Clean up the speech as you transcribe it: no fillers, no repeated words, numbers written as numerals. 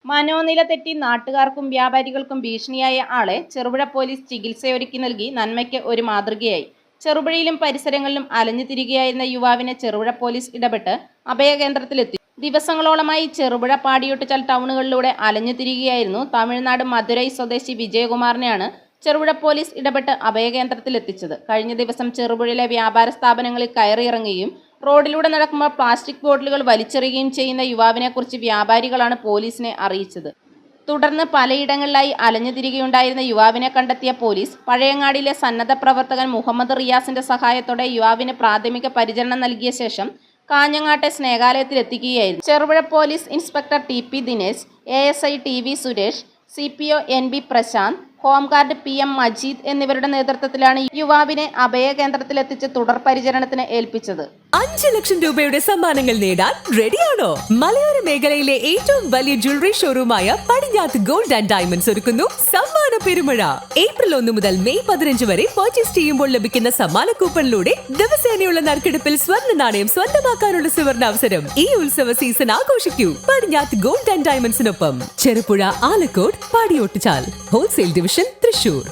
മനോനില തെറ്റി നാട്ടുകാർക്കും വ്യാപാരികൾക്കും ഭീഷണിയായ ആളെ ചെറുപുഴ പോലീസ് ചികിത്സയൊരുക്കി നൽകി നന്മയ്ക്ക് ഒരു മാതൃകയായി. ചെറുപുഴയിലും പരിസരങ്ങളിലും അലഞ്ഞു തിരികെയായിരുന്ന യുവാവിനെ ചെറുപുഴ പോലീസ് ഇടപെട്ട് അഭയകേന്ദ്രത്തിലെത്തി. ദിവസങ്ങളോളമായി ചെറുപുഴ പാടിയൊട്ടിച്ചാൽ ടൗണുകളിലൂടെ അലഞ്ഞു തിരികെയായിരുന്നു തമിഴ്നാട് മധുരൈ സ്വദേശി വിജയകുമാറിനെയാണ് ചെറുപുഴ പോലീസ് ഇടപെട്ട് അഭയകേന്ദ്രത്തിലെത്തിച്ചത്. കഴിഞ്ഞ ദിവസം ചെറുപുഴയിലെ വ്യാപാര സ്ഥാപനങ്ങളിൽ കയറിയിറങ്ങുകയും റോഡിലൂടെ നടക്കുമ്പോൾ പ്ലാസ്റ്റിക് ബോട്ടിലുകൾ വലിച്ചെറിയുകയും ചെയ്യുന്ന യുവാവിനെക്കുറിച്ച് വ്യാപാരികളാണ് പോലീസിനെ അറിയിച്ചത്. തുടർന്ന് പലയിടങ്ങളിലായി അലഞ്ഞു തിരികെയുണ്ടായിരുന്ന യുവാവിനെ കണ്ടെത്തിയ പോലീസ് പഴയങ്ങാടിയിലെ സന്നദ്ധ പ്രവർത്തകൻ മുഹമ്മദ് റിയാസിന്റെ സഹായത്തോടെ യുവാവിന് പ്രാഥമിക പരിചരണം നൽകിയ ശേഷം കാഞ്ഞങ്ങാട്ടെ സ്നേഹാലയത്തിലെത്തിക്കുകയായിരുന്നു. Cherupuzha police inspector TP. Dinesh, ASI TV. Suresh, CPO NB Prashanth, home guard PM Majeed എന്നിവരുടെ നേതൃത്വത്തിലാണ് യുവാവിനെ അഭയകേന്ദ്രത്തിലെത്തിച്ച് തുടർ പരിചരണത്തിന് ഏൽപ്പിച്ചത്. 5 ലക്ഷം രൂപയുടെ സമ്മാനങ്ങൾ നേടാൻ റെഡിയാണോ? മലയോര മേഖലയിലെ ഏറ്റവും വലിയ ജ്വല്ലറി ഷോറൂമായ പടിഞ്ഞാത്ത് ഗോൾഡ് ആൻഡ് ഡയമണ്ട്സ് ഒരുക്കുന്നു സമ്മാന പെരുമഴ. ഏപ്രിൽ 1 മുതൽ മെയ് 15 വരെ പർച്ചേസ് ചെയ്യുമ്പോൾ ലഭിക്കുന്ന സമ്മാന കൂപ്പണിലൂടെ ദിവസേനയുള്ള നറുക്കെടുപ്പിൽ സ്വർണ്ണ നാണയം സ്വന്തമാക്കാനുള്ള സുവർണാവസരം. ഈ ഉത്സവ സീസൺ ആഘോഷിക്കൂ പടിഞ്ഞാത്ത് ഗോൾഡ് ആൻഡ് ഡയമണ്ട്സിനൊപ്പം. ചെറുപുഴ, ആലക്കോട്, പാടിയൊട്ടിച്ചാൽ. Wholesale division, Thrissur.